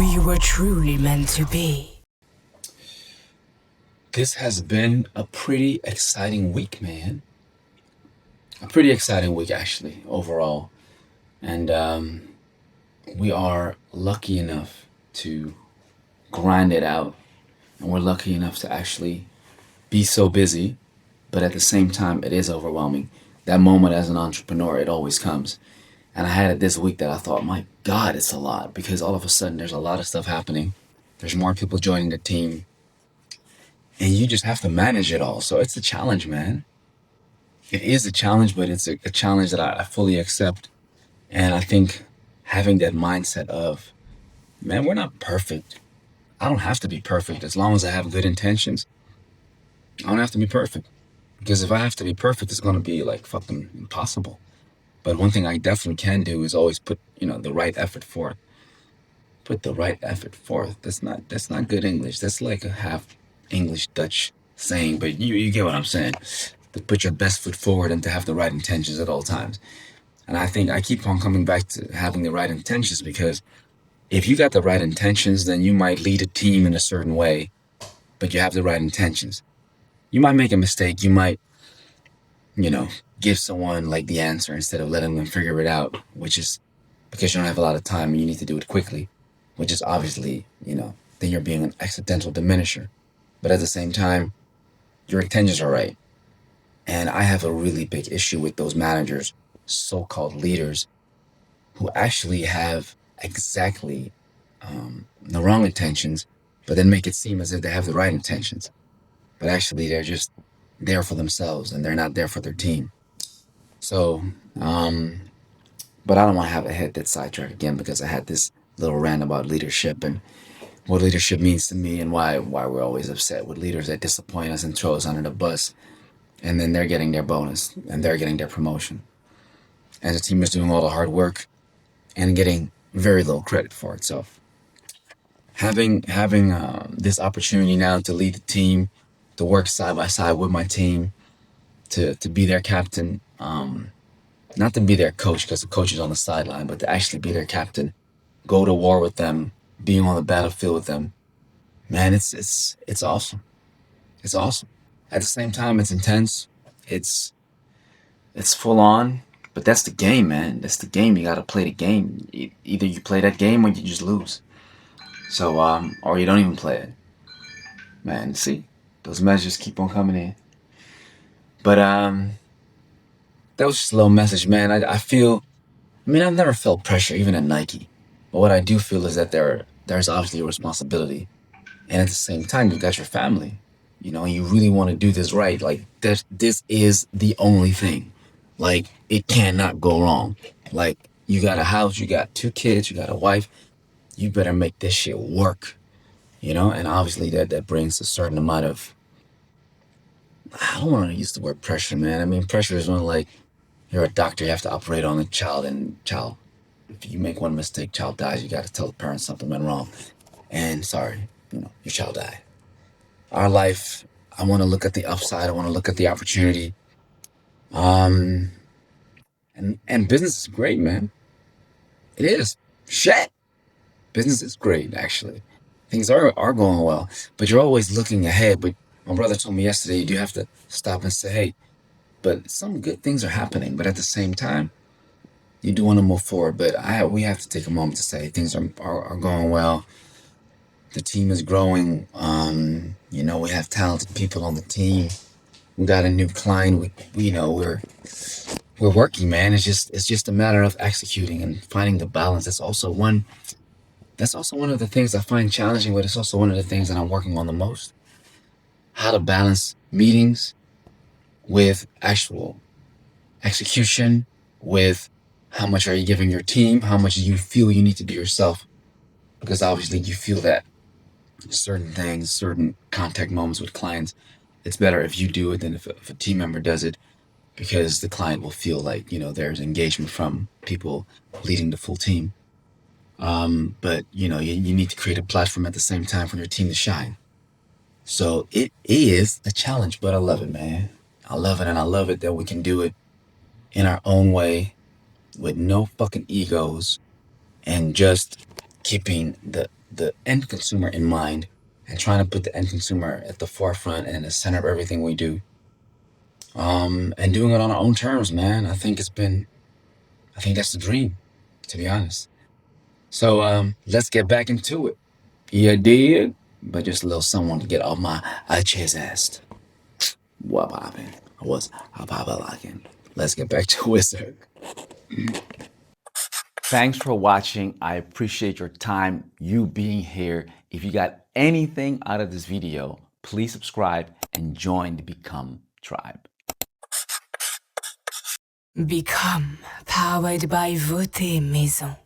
who you were truly meant to be. This has been a pretty exciting week, man. A pretty exciting week, actually, overall. And we are lucky enough to grind it out. And we're lucky enough to actually be so busy, but at the same time, it is overwhelming. That moment as an entrepreneur, it always comes. And I had it this week that I thought, my God, it's a lot because all of a sudden there's a lot of stuff happening. There's more people joining the team, and you just have to manage it all. So it's a challenge, man. It is a challenge, but it's a challenge that I fully accept. And I think having that mindset of, man, we're not perfect. I don't have to be perfect as long as I have good intentions. I don't have to be perfect because if I have to be perfect, it's going to be like fucking impossible. But one thing I definitely can do is always put, the right effort forth. Put the right effort forth. That's not good English. That's like a half English Dutch saying, but you get what I'm saying. To put your best foot forward and to have the right intentions at all times. And I think I keep on coming back to having the right intentions because if you got the right intentions, then you might lead a team in a certain way, but you have the right intentions. You might make a mistake. You might, you know, give someone like the answer instead of letting them figure it out, which is because you don't have a lot of time and you need to do it quickly, which is obviously, then you're being an accidental diminisher. But at the same time, your intentions are right. And I have a really big issue with those managers, so-called leaders, who actually have exactly the wrong intentions, but then make it seem as if they have the right intentions. But actually, they're just there for themselves and they're not there for their team. So, but I don't want to have a head that sidetrack again because I had this little rant about leadership and what leadership means to me and why we're always upset with leaders that disappoint us and throw us under the bus. And then they're getting their bonus and they're getting their promotion. And the team is doing all the hard work and getting very little credit for it. So having this opportunity now to lead the team, to work side by side with my team, to be their captain, not to be their coach because the coach is on the sideline, but to actually be their captain, go to war with them, being on the battlefield with them. Man, it's awesome. It's awesome. At the same time, it's intense. It's it's full on, but that's the game, man. That's the game. You got to play the game. Either you play that game or you just lose. So or you don't even play it. Man, see, those measures keep on coming in. But that was just a little message, man. I feel. I mean, I've never felt pressure, even at Nike. But what I do feel is that there's obviously a responsibility, and at the same time, you got your family. And you really want to do this right. Like this is the only thing. Like it cannot go wrong. Like you got a house, you got two kids, you got a wife. You better make this shit work. And obviously that brings a certain amount of. I don't want to use the word pressure, man. I mean, pressure is when like you're a doctor, you have to operate on a child, and child. If you make one mistake, child dies. You got to tell the parents something went wrong, and sorry, your child died. Our life, I want to look at the upside. I want to look at the opportunity. Um, and business is great, man. It is. Shit. Business is great, actually. Things are going well, but you're always looking ahead. But my brother told me yesterday, you do have to stop and say, hey, but some good things are happening. But at the same time, you do want to move forward. But we have to take a moment to say things are going well. The team is growing. We have talented people on the team. We got a new client. We're working, man. It's just a matter of executing and finding the balance. That's also one of the things I find challenging, but it's also one of the things that I'm working on the most. How to balance meetings with actual execution, with how much are you giving your team, how much do you feel you need to do yourself, because obviously you feel that certain things, certain contact moments with clients, it's better if you do it than if a team member does it because the client will feel like, there's engagement from people leading the full team. But, you need to create a platform at the same time for your team to shine. So it is a challenge, but I love it, man. I love it, and I love it that we can do it in our own way with no fucking egos and just keeping the end consumer in mind and trying to put the end consumer at the forefront and in the center of everything we do. And doing it on our own terms, man. I think that's the dream, to be honest. So let's get back into it. You did? But just a little someone to get off my chest. What poppin'? What's a papa locking? Let's get back to Wizard. Thanks for watching. I appreciate your time, you being here. If you got anything out of this video, please subscribe and join the Become Tribe. Become powered by Vote Maison.